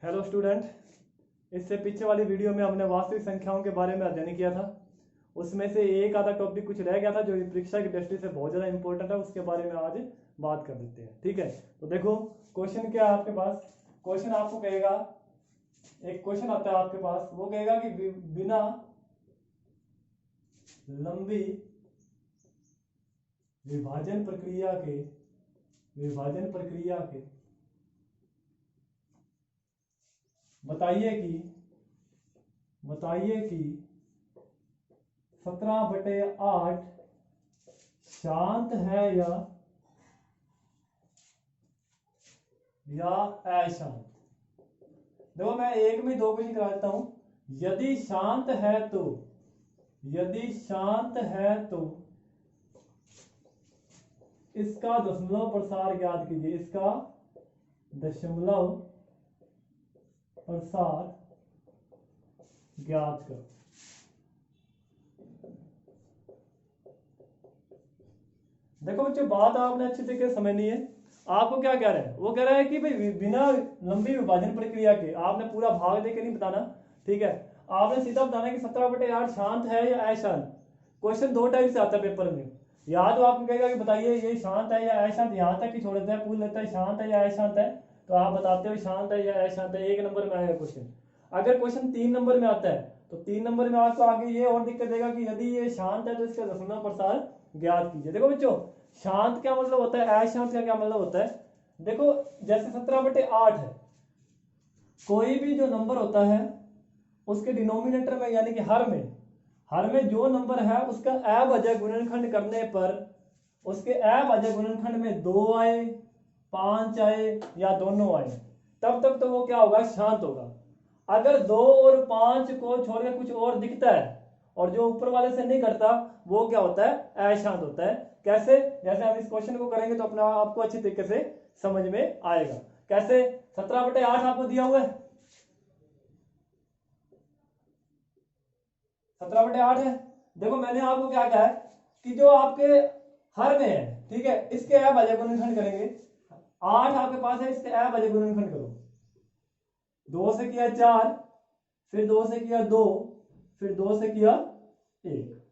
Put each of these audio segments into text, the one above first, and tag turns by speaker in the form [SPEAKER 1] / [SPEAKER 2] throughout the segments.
[SPEAKER 1] Hello student, इससे पीछे वाली वीडियो में हमने वास्तविक संख्याओं के बारे में अध्ययन किया था। उसमें से एक आधा टॉपिक कुछ रह गया था जो परीक्षा की दृष्टि से बहुत ज़्यादा इंपॉर्टेंट है, उसके बारे में आज बात कर देते हैं। ठीक है, तो देखो क्वेश्चन क्या है आपके पास। क्वेश्चन आपको कहेगा, एक क्वेश्चन आता है आपके पास, वो कहेगा कि बिना लंबी विभाजन प्रक्रिया के बताइए कि 17/8 शांत है या अशांत। देखो मैं एक में दो क्वेश्चन करा देता हूं। यदि शांत है तो इसका दशमलव प्रसार ज्ञात कीजिए। इसका दशमलव प्रसार ज्ञात करो। देखो बच्चों, बात आपने अच्छी तरीके से समझनी है। आपको क्या कह रहे हैं, वो कह रहा है कि भाई बिना लंबी विभाजन प्रक्रिया के, आपने पूरा भाग देके नहीं बताना, ठीक है, आपने सीधा बताना कि 17/8 शांत है या अशांत। क्वेश्चन दो टाइप से आता है पेपर में। या तो आपको कहेगा कि बताइए ये शांत है या अशांत, यहां तक ही छोड़ देता है, पूछ लेता है शांत है या अशांत है, तो आप बताते हो शांत है या अशांत है। एक नंबर में आएगा क्वेश्चन। अगर क्वेश्चन 3 नंबर में आता है तो 3 नंबर में आपको आगे ये और दिक्कत देगा कि यदि ये शांत है तो इसका दशमलव प्रसार ज्ञात कीजिए। देखो बच्चों, शांत क्या मतलब होता है, अशांत का क्या मतलब होता है। देखो जैसे 17/8 है, कोई भी जो नंबर होता है उसके डिनोमिनेटर में यानी कि हर में जो नंबर है उसका अभाज्य गुणनखंड करने पर उसके अभाज्य गुणनखंड में 2 आए, 5 आए या दोनों आए, तब तक तो वो क्या होगा, शांत होगा। अगर 2 और 5 को छोड़कर कुछ और दिखता है और जो ऊपर वाले से नहीं करता, वो क्या होता है, अशांत होता है। कैसे, जैसे हम इस क्वेश्चन को करेंगे तो अपना आपको अच्छी तरीके से समझ में आएगा। कैसे, 17/8 आपको दिया हुआ है, 17/8 है। देखो मैंने आपको क्या कहा है कि जो आपके हर में है, ठीक है, इसके अभाज्य गुणनखंड करेंगे। 8 आपके पास है, इसके अभाज्य गुणनखंड करो। 2 से किया 4, फिर 2 से किया 2, फिर 2 से किया 1,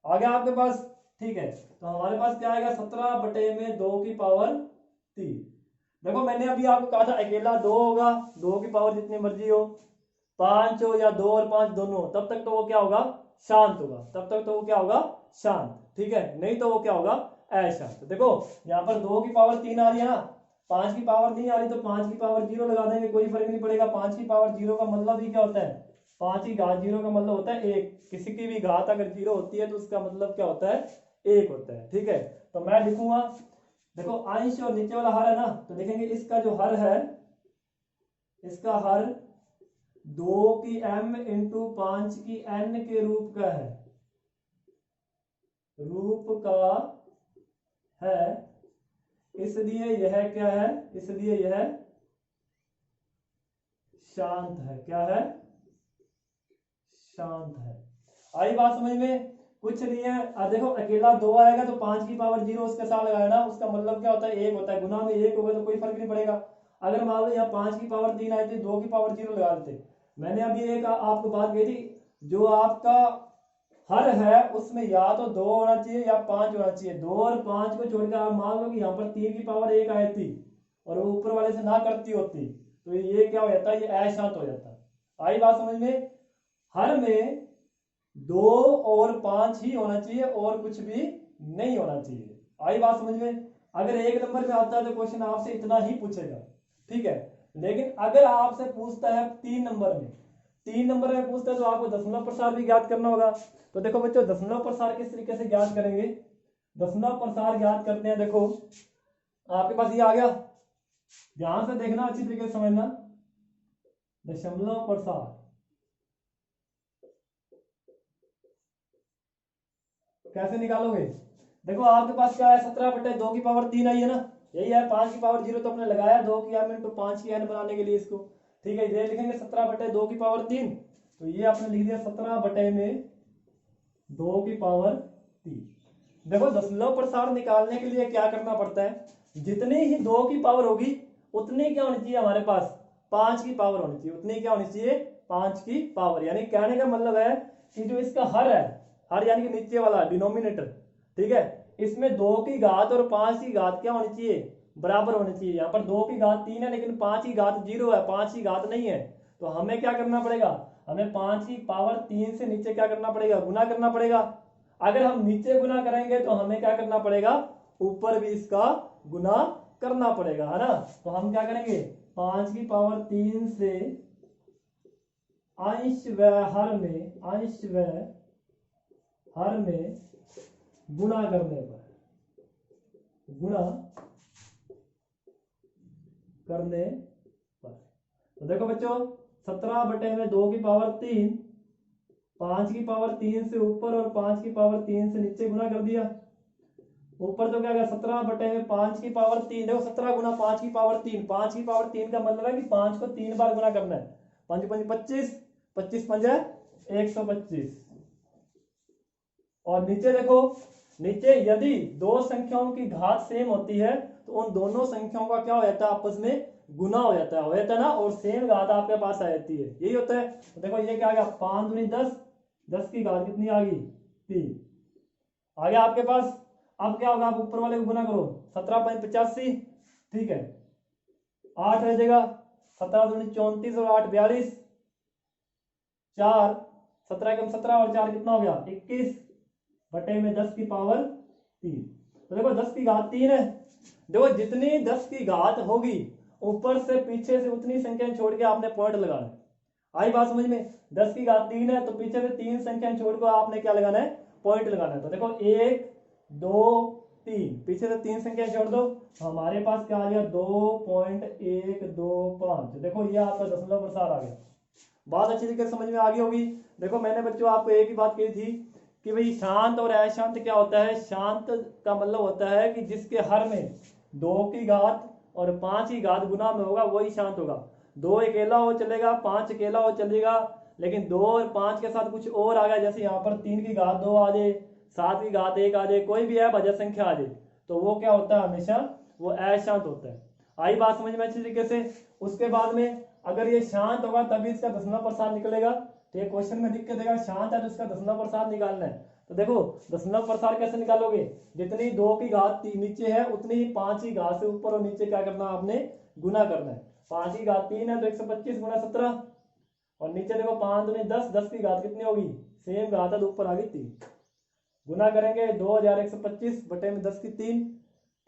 [SPEAKER 1] आ गया आपके पास। ठीक है, तो हमारे पास क्या आएगा, 17/2 देखो मैंने अभी आपको कहा था अकेला 2 होगा, 2 की पावर जितनी मर्जी हो, 5 हो या 2 और 5 दोनों, तब तक तो वो क्या होगा, शांत होगा। तब तक तो वो क्या होगा, शांत। ठीक है, नहीं तो वो क्या होगा, अशांत। देखो यहाँ पर 2 की पावर 3 आ रही है ना, 5 की पावर नहीं आ रही तो 5 की पावर 0 लगा देंगे, कोई फर्क नहीं पड़ेगा। 5 की पावर 0 का मतलब ही क्या होता है, 5 की घात 0 का मतलब होता है 1। किसी की भी घात अगर 0 होती है तो उसका मतलब क्या होता है, 1 होता है। ठीक है, तो मैं लिखूंगा, देखो अंश और नीचे वाला हर है ना, तो देखेंगे इसका जो हर है, इसका हर 2 की m इंटू 5 की n के रूप का है, इसलिए यह क्या है, इसलिए यह शांत है। क्या है, शांत है। आई बात समझ में, कुछ नहीं है। देखो अकेला 2 आएगा तो 5 की पावर 0 उसके साथ लगाया ना, उसका मतलब क्या होता है, 1 होता है। गुना में 1 होगा तो कोई फर्क नहीं पड़ेगा। अगर मान लो यहाँ 5 की पावर 3 आई थी, 2 की पावर 0 लगा देते। मैंने अभी एक आपको बात कही थी, जो आपका हर है उसमें या तो 2 होना चाहिए या 5 होना चाहिए। 2 और 5 को छोड़कर आप मान लो कि यहाँ पर 3 की पावर 1 आई थी और वो ऊपर वाले से ना करती होती, तो ये क्या हो जाता है, ये अशांत हो जाता। आई बात समझ में, हर में 2 और 5 ही होना चाहिए और कुछ भी नहीं होना चाहिए। आई बात समझ में। अगर एक नंबर में आता है तो क्वेश्चन आपसे इतना ही पूछेगा, ठीक है। लेकिन अगर आपसे पूछता है 3 नंबर में, 3 नंबर में पूछता है तो आपको दशमलव प्रसार भी ज्ञात करना होगा। तो देखो बच्चों, दशमलव प्रसार किस तरीके से ज्ञात करेंगे, दशमलव प्रसार ज्ञात करते हैं। देखो आपके पास ये आ गया, ध्यान से देखना, अच्छी तरीके से समझना। दशमलव प्रसार कैसे निकालोगे, देखो आपके पास क्या है, 17/2 की पावर 3 आई है ना, यही है। 5 की पावर 0 तो अपने लगाया, 2 की m इंटू 5 की n बनाने के लिए इसको, ठीक है। ये लिखेंगे 17/2 की पावर 3, तो ये आपने लिख दिया 17/2 की पावर 3। देखो दशमलव प्रसार निकालने के लिए क्या करना पड़ता है, जितनी ही 2 की पावर होगी उतनी क्या होनी चाहिए हमारे पास, 5 की पावर होनी चाहिए, उतनी क्या होनी चाहिए 5 की पावर। यानी कहने का मतलब है कि जो इसका हर है, हर यानी कि नीचे वाला डिनोमिनेटर, ठीक है, इसमें 2 की घात और 5 की घात क्या होनी चाहिए बराबर होनी चाहिए। यहाँ पर 2 की घात 3 है लेकिन 5 की घात 0 है, 5 की घात नहीं है। तो हमें क्या करना पड़ेगा, हमें 5 की पावर 3 से नीचे क्या करना पड़ेगा, गुना करना पड़ेगा। अगर हम नीचे गुना करेंगे तो हमें क्या करना पड़ेगा, ऊपर भी इसका गुना करना पड़ेगा, है ना। तो हम क्या करेंगे, 5 की पावर 3 से अंश व हर में, अंश व हर में गुणा करने पर, गुणा करने पर, तो देखो बच्चों 17 बटे में 2 की पावर 3, 5 की पावर 3 से ऊपर और 5 की पावर 3 से नीचे गुना कर दिया। ऊपर तो क्या गया 17 बटे में 5 की पावर 3, देखो 17 गुना 5 की पावर 3, 5 की पावर 3 का मतलब है कि 5 को 3 बार गुना करना है। 5 5 25, 25 5 125। और नीचे देखो, नीचे यदि दो संख्याओं की घात सेम होती है तो उन दोनों संख्याओं का क्या हो जाता है, आपस में गुना हो जाता है ना, और सेम घात आपके पास आ जाती है, यही होता है। तो देखो ये क्या आ गया 5 दूनी 10, 10 की घात कितनी आ गई 3 आ गया आपके पास। अब क्या होगा, आप ऊपर वाले को गुना करो, 17 5 85, ठीक है, 8 रह जाएगा, 17 दूनी 34 और 8 42, 4 17 कम 17 और 4 कितना हो गया 21 बटे में 10 की पावर 3। तो देखो 10 की घात 3 है, देखो जितनी 10 की घात होगी ऊपर से पीछे से उतनी संख्या छोड़ के आपने पॉइंट लगाना है। आई बात समझ में, 10 की घात 3 है तो पीछे से 3 संख्या छोड़ कर आपने क्या लगाना है, पॉइंट लगाना है। तो देखो 1 2 3, पीछे से 3 संख्या छोड़ दो, हमारे पास क्या आ गया 2.125। देखो ये आपका दशमलव प्रसार आ गया। बात अच्छी तरीके से समझ में आ गई होगी। देखो मैंने बच्चों आपको एक ही बात कही थी कि भाई शांत और अशांत क्या होता है, शांत का मतलब होता है कि जिसके हर में 2 की घात और 5 की घात गुना में होगा वही शांत होगा। 2 अकेला हो चलेगा, 5 अकेला हो चलेगा, लेकिन 2 और 5 के साथ कुछ और आ गया, जैसे यहाँ पर 3 की घात 2 आ जाए, 7 की घात 1 आ जाए, कोई भी है भाज्य संख्या आ जाए, तो वो क्या होता है हमेशा वो अशांत होता है। आई बात समझ में अच्छी तरीके से। उसके बाद में अगर ये शांत होगा तभी इसका दशमलव प्रसाद निकलेगा। तो ये क्वेश्चन में दिक्कत देगा, शांत है तो इसका दशमलव प्रसाद निकालना है। तो देखो दशमलव प्रसार कैसे निकालोगे, जितनी 2 की घात नीचे है उतनी ही 5 की घात से ऊपर और नीचे क्या करना आपने गुना करना है। 5 की घात 3 है तो 125 गुना 17, और नीचे देखो 5 दूनी 10, 10 की घात कितनी होगी सेम घात है तो ऊपर आ गई 3, गुना करेंगे 2125 बटे में 10 की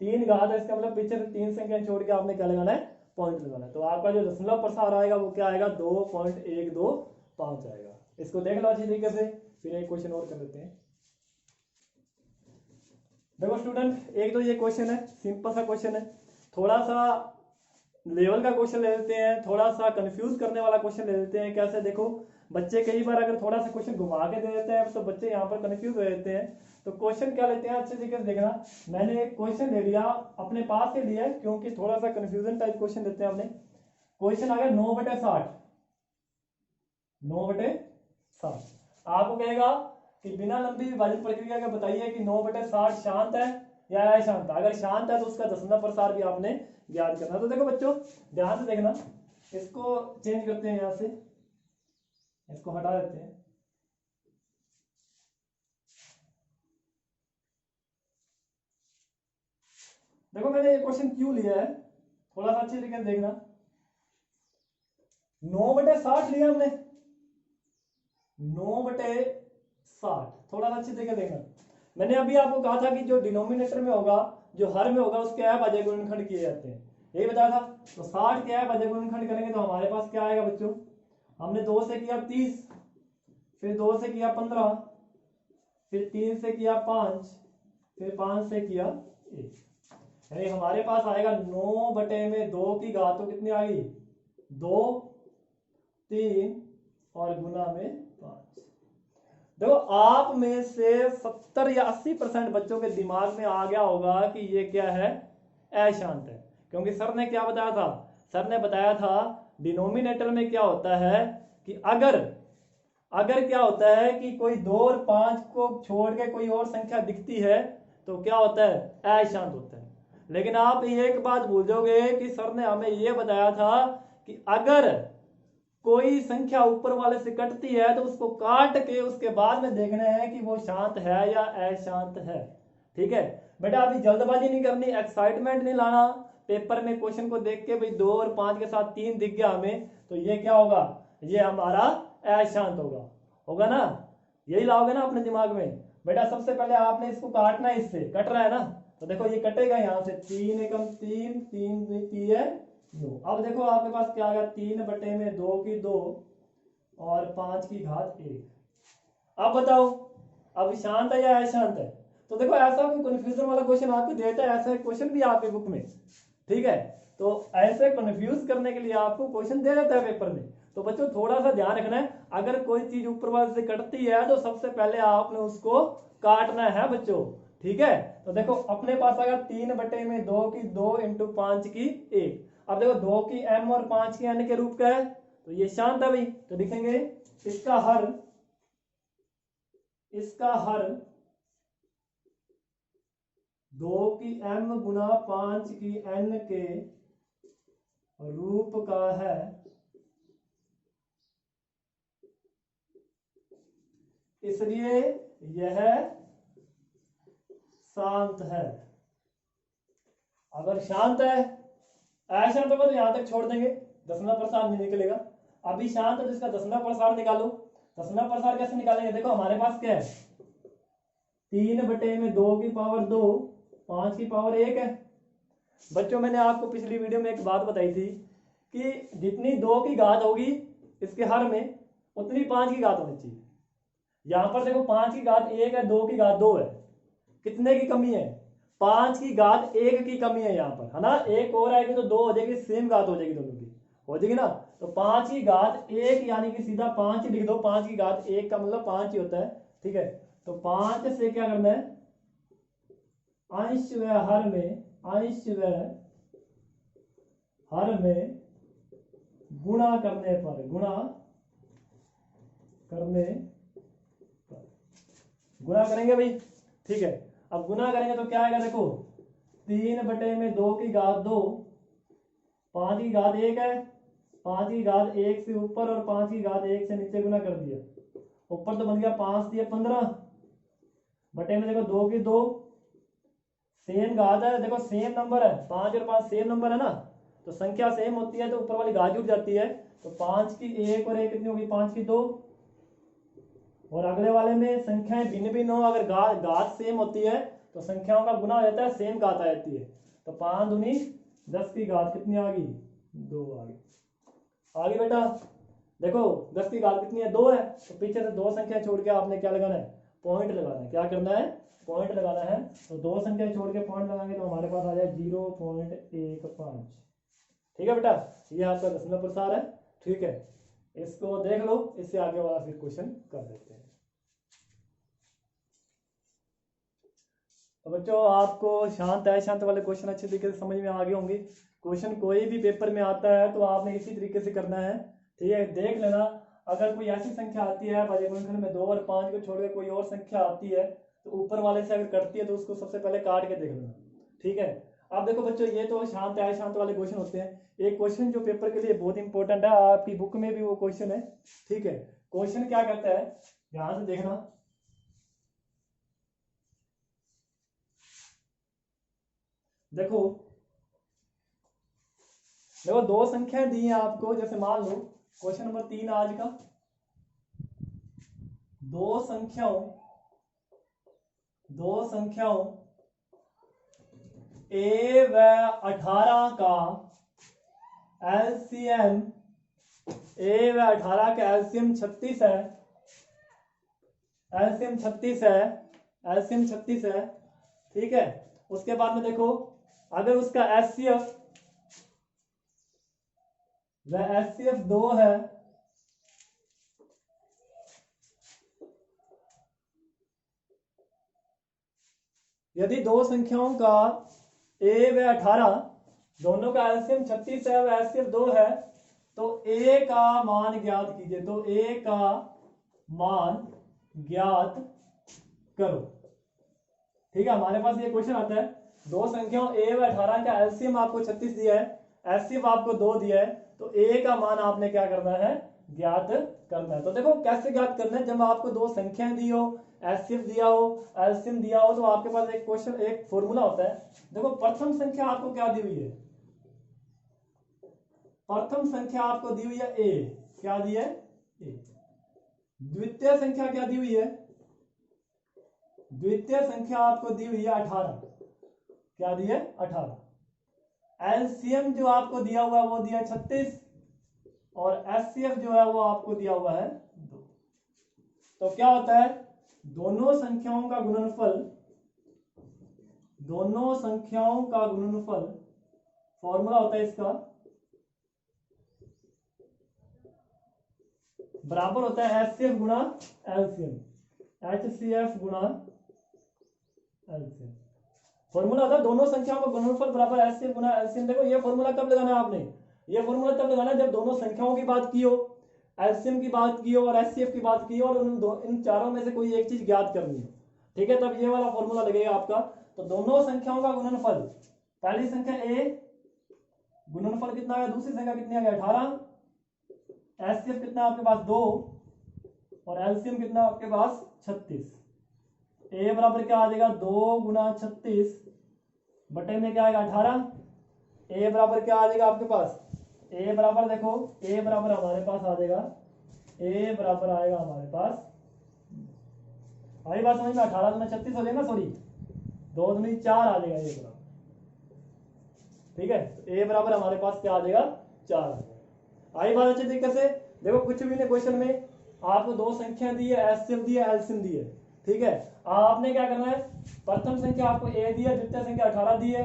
[SPEAKER 1] 3 घात है, इसका मतलब पीछे से 3 संख्या छोड़ के आपने क्या लगाना है पॉइंट लगाना है। तो आपका जो दशमलव प्रसार आएगा वो क्या आएगा 2.125 आएगा। इसको देख लो अच्छी तरीके से, फिर एक क्वेश्चन और कर लेते हैं। देखो स्टूडेंट, एक तो ये क्वेश्चन है सिंपल सा क्वेश्चन है, थोड़ा सा लेवल का क्वेश्चन ले लेते हैं, थोड़ा सा कंफ्यूज करने वाला क्वेश्चन ले लेते हैं। कैसे, देखो बच्चे कई बार अगर थोड़ा सा क्वेश्चन घुमा के दे देते हैं तो बच्चे यहाँ पर कंफ्यूज हो जाते हैं। तो क्वेश्चन क्या लेते हैं अच्छे तरीके से देखना, मैंने एक क्वेश्चन ले लिया अपने पास से लिया क्योंकि थोड़ा सा कंफ्यूजन टाइप क्वेश्चन देते हैं हमने। क्वेश्चन आ गया 9/60, 9/60। आपको कहेगा कि बिना लंबी विभाजन प्रक्रिया के बताइए कि 9/60 शांत है या अशांत है। अगर शांत है तो उसका दशमलव प्रसार भी आपने ज्ञात करना। तो देखो बच्चों ध्यान से देखना, इसको चेंज करते हैं, यहां से इसको हटा देते हैं। देखो मैंने ये क्वेश्चन क्यों लिया है, थोड़ा सा अच्छे तरीके से देखना। 9/60 लिया हमने, 9/60, थोड़ा सा अच्छे तरीके से देखना। मैंने अभी आपको कहा था कि जो डिनोमिनेटर में होगा, जो हर में होगा, उसके अभाज्य गुणनखंड किए जाते हैं, यही बताया था। तो 60 के अभाज्य गुणनखंड करेंगे तो हमारे पास क्या आएगा बच्चों, हमने 2 से किया 30, फिर 2 से किया 15, फिर 3 से किया 5, फिर 5 से किया 1, यानी हमारे पास आएगा 9/2 की घात तो कितनी आ गई 2, 3 और गुना में 5। देखो आप में से 70 या 80% बच्चों के दिमाग में आ गया होगा कि ये क्या है अशांत है, क्योंकि सर ने क्या बताया था, सर ने बताया था डिनोमिनेटर में क्या होता है कि अगर क्या होता है कि कोई 2 और 5 को छोड़ के कोई और संख्या दिखती है तो क्या होता है अशांत होता है। लेकिन आप एक बात भूल जाओगे कि सर ने हमें यह बताया था कि अगर कोई संख्या ऊपर वाले से कटती है तो उसको काट के उसके बाद में देखना है कि वो शांत है या अशांत है। ठीक है बेटा, अभी जल्दबाजी नहीं करनी, एक्साइटमेंट नहीं लाना। पेपर में क्वेश्चन को देख के भाई 2 और 5 के साथ 3 दिख गया हमें तो ये क्या होगा, ये हमारा अशांत होगा, होगा ना, यही लाओगे ना अपने दिमाग में। बेटा सबसे पहले आपने इसको काटना है, इससे कट रहा है ना, तो देखो ये कटेगा यहाँ से, 3 एकम 3, 3 है 2। अब देखो आपके पास क्या आ गया, 3 बटे में 2 की 2 और 5 की घात 1। अब बताओ अब शांत है या अशांत है। तो देखो ऐसा कोई कंफ्यूजन वाला क्वेश्चन आपको देता है, ऐसा क्वेश्चन भी आपके बुक में, ठीक है। तो ऐसे कंफ्यूज करने के लिए आपको क्वेश्चन दे देता है पेपर में। तो बच्चों थोड़ा सा ध्यान रखना है, अगर कोई चीज ऊपर वाले से कटती है तो सबसे पहले आपने उसको काटना है बच्चों, ठीक है। तो देखो अपने पास आएगा 3 बटे में 2 की 2 इंटू 5 की 1। अब देखो 2 की m और 5 की n के रूप का है तो ये शांत है भाई, तो लिखेंगे इसका हर 2 की m गुना 5 की n के रूप का है, इसलिए यह शांत है। अगर शांत है, अशांत होगा तो यहां तक छोड़ देंगे, दशमलव प्रसार नहीं निकलेगा। अभी शांत है तो इसका दशमलव प्रसार निकालो। दशमलव प्रसार कैसे निकालेंगे, देखो हमारे पास क्या है, 3 बटे में 2 की पावर 2, 5 की पावर 1 है। बच्चों मैंने आपको पिछली वीडियो में एक बात बताई थी कि जितनी 2 की घात होगी इसके हर में उतनी 5 की घात होनी चाहिए। यहां पर देखो 5 की घात 1 है, 2 की घात 2 है, कितने की कमी है, 5 की घात 1 की कमी है यहाँ पर, है ना। एक और आएगी तो 2 हो जाएगी, सेम घात हो जाएगी, दोनों की हो जाएगी ना। तो 5 की घात 1 यानी कि सीधा 5 ही लिख दो, 5 की घात 1 का मतलब 5 ही होता है, ठीक है। तो 5 से क्या करना है, अंश व हर में, अंश व हर में गुणा करने पर, गुणा करेंगे भाई, ठीक है। अब गुना करेंगे तो क्या आएगा, देखो 3 बटे में 2 की घात 2, 5 की घात 1 है, 5 की घात 1 से ऊपर और 5 की घात 1 से नीचे गुना कर दिया, ऊपर तो बन गया 5 दिया 15, बटे में देखो 2 की 2, सेम घात है, देखो सेम नंबर है, 5 और 5 सेम नंबर है ना, तो संख्या सेम होती है तो ऊपर वाली घात जुड़ जाती है। तो 5 की 1 और 1 कितनी होगी, 5 की 2, और अगले वाले में संख्याएं भिन्न भिन्न हो, अगर घात सेम होती है तो संख्याओं का गुना हो जाता है, सेम घात आ जाती है। तो 5 दूनी 10 की घात कितनी आ गई, 2 आ गई। आगे बेटा देखो 10 की घात कितनी है, 2 है, तो पीछे से 2 संख्या छोड़ के आपने क्या लगाना है, पॉइंट लगाना है। क्या करना है, पॉइंट लगाना है। तो 2 संख्या छोड़ के पॉइंट लगाएंगे तो हमारे पास आ जाए 0.15। ठीक है बेटा, ये आपका दशमलव प्रसार है, ठीक है। इसको देख लो, इससे आगे वाला फिर क्वेश्चन कर देते हैं। तो बच्चों आपको शांत अशांत वाले क्वेश्चन अच्छे तरीके से समझ में आ गए होंगे। क्वेश्चन कोई भी पेपर में आता है तो आपने इसी तरीके से करना है, ठीक है। देख लेना, अगर कोई ऐसी संख्या आती है भाज्यगुणनखंड में 2 और 5 को छोड़कर कोई और संख्या आती है तो ऊपर वाले से अगर कटती है तो उसको सबसे पहले काट के देख लेना, ठीक है। अब देखो बच्चों ये तो शांत अशांत वाले क्वेश्चन होते हैं। एक क्वेश्चन जो पेपर के लिए बहुत इंपॉर्टेंट है, आपकी बुक में भी वो क्वेश्चन है, ठीक है। क्वेश्चन क्या कहता है, ध्यान से देखना, देखो देखो 2 संख्याएं दी हैं आपको, जैसे मान लो क्वेश्चन नंबर 3 आज का, 2 संख्याओं ए व 18 का एलसीएम, ए व 18 का एलसीएम 36 है, एलसीएम 36 है, ठीक है। उसके बाद में देखो अगर उसका एचसीएफ व एचसीएफ 2 है, यदि 2 संख्याओं का ए व 18 दोनों का एलसीएम 36 है व एचसीएफ 2 है तो ए का मान ज्ञात कीजिए। तो ए का मान ज्ञात करो, ठीक है। हमारे पास ये क्वेश्चन आता है, 2 संख्याओं ए व 18 का एलसीएम आपको 36 दिया है, एचसीएफ आपको 2 दिया है, तो ए का मान आपने क्या करना है, ज्ञात करना है। तो देखो कैसे ज्ञात करना है, जब आपको दो संख्याएं दी हो, एचसीएफ दिया हो, एलसीएम दिया हो, तो आपके पास एक क्वेश्चन, एक फॉर्मूला होता है। देखो प्रथम संख्या आपको क्या दी हुई है, प्रथम संख्या आपको दी हुई है ए, क्या दी है ए। द्वितीय संख्या क्या दी हुई है, द्वितीय संख्या आपको दी हुई है 18, क्या दी है 18। एलसीएम जो आपको दिया हुआ है वो दिया है 36, और एचसीएफ जो है वो आपको दिया हुआ है 2। तो क्या होता है, दोनों संख्याओं का गुणनफल, दोनों संख्याओं का गुणनफल, फॉर्मूला होता है इसका, बराबर होता है एचसीएफ गुणा एलसीएम, एचसीएफ गुणा एलसीएम। फॉर्मूला होता है दोनों संख्याओं का गुणनफल बराबर एचसीएफ गुणा एलसीएम। देखो ये फॉर्मूला कब लगाना है आपने, ये फॉर्मूला तब लगाना है जब दोनों संख्याओं की बात की हो, एलसीएम की बात की हो और एचसीएफ की बात की हो, और इन चारों में से कोई एक चीज ज्ञात करनी हो, ठीक है, तब ये वाला फॉर्मूला लगेगा आपका। तो दोनों संख्याओं का गुणनफल, पहली संख्या ए, गुणनफल कितना है, दूसरी संख्या कितनी है 18, एचसीएफ कितना आपके पास 2, और एलसीएम कितना आपके पास 36। ए बराबर क्या आ जाएगा 2 गुना 36 बटे में क्या आएगा 18। ए बराबर क्या आ जाएगा आपके पास, ए बराबर देखो, ए बराबर हमारे पास आ जाएगा, ए बराबर आएगा हमारे पास, आई बात समझ में, 18 गुना 36 हो जाएगा, सॉरी 2 दूनी 4 आ जाएगा ए बराबर, ठीक है। तो ए बराबर हमारे पास क्या आ जाएगा 4 आ जाएगा। आई बात अच्छे तरीके से। देखो कुछ भी नहीं, क्वेश्चन में आपको दो संख्या दी है, एचसीएफ दी है, एलसीएम दी है, ठीक है। आपने क्या करना है, प्रथम संख्या आपको ए दी है, द्वितीय संख्या 18 दी है,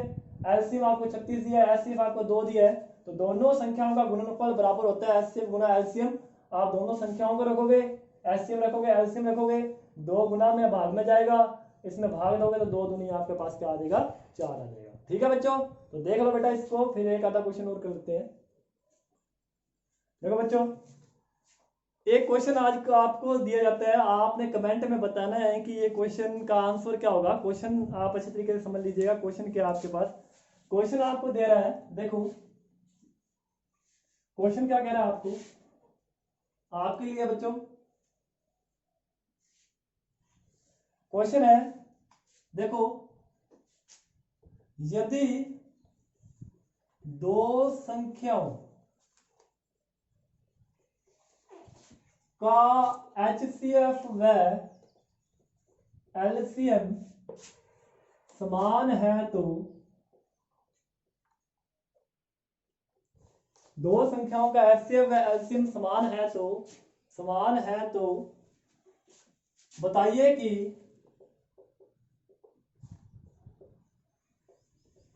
[SPEAKER 1] एलसीएम आपको 36 दिया है, एचसीएफ आपको 2 दिया है। तो दोनों संख्याओं का गुणनफल बराबर होता है एचसीएफ गुना एलसीएम। आप दोनों संख्याओं को रखोगे, एचसीएफ रखोगे, एलसीएम रखोगे, 2 गुना में भाग में जाएगा, इसमें भाग दोगे तो 2 दूनी आपके पास क्या आ जाएगा 4 आ जाएगा, ठीक है बच्चों। तो देख लो बेटा इसको, फिर एक आधा क्वेश्चन और कर लेते हैं। देखो बच्चों, एक क्वेश्चन आज का आपको दिया जाता है, आपने कमेंट में बताना है कि ये क्वेश्चन का आंसर क्या होगा। क्वेश्चन आप अच्छे तरीके से समझ लीजिएगा, क्वेश्चन क्या आपके पास, क्वेश्चन आपको दे रहा है, देखो क्वेश्चन क्या कह रहा है आपको, आपके लिए बच्चों क्वेश्चन है, देखो यदि दो संख्याओं का एचसीएफ व एलसीएम समान है, तो दो संख्याओं का एचसीएफ व एलसीएम समान है तो बताइए कि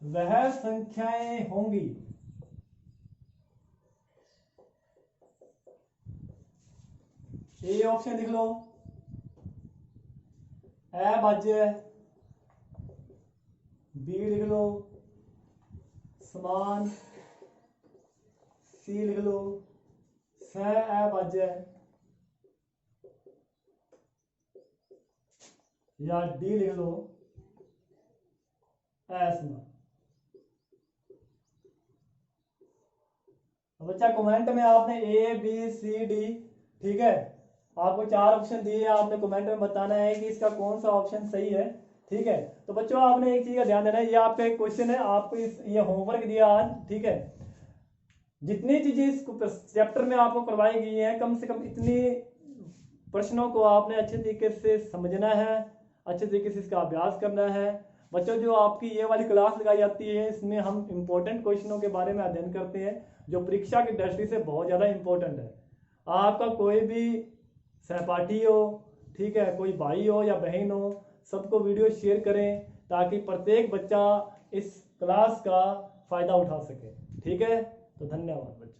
[SPEAKER 1] वह संख्याएं होंगी, ए ऑप्शन लिख लो अभाज्य, बी लिख लो समान, सी लिख लो सह अभाज्य, या डी लिख लो असमान। बच्चा कमेंट में आपने ए बी सी डी, ठीक है, आपको 4 ऑप्शन दिए, आपने कमेंट में बताना है कि इसका कौन सा ऑप्शन सही है, ठीक है। तो बच्चों आपने एक चीज का ध्यान देना है, ये आपका एक क्वेश्चन है, आपको ये होमवर्क दिया आज, ठीक है। जितनी चीजें इस चैप्टर में आपको करवाई गई हैं, कम से कम इतनी प्रश्नों को आपने अच्छे तरीके से समझना है, अच्छे तरीके से इसका अभ्यास करना है। बच्चों जो आपकी ये वाली क्लास लगाई जाती है, इसमें हम इंपॉर्टेंट क्वेश्चनों के बारे में अध्ययन करते हैं, जो परीक्षा की दृष्टि से बहुत ज़्यादा इंपॉर्टेंट है। आपका कोई भी सहपाठी हो, ठीक है, कोई भाई हो या बहन हो, सबको वीडियो शेयर करें ताकि प्रत्येक बच्चा इस क्लास का फ़ायदा उठा सके, ठीक है। तो धन्यवाद बच्चों।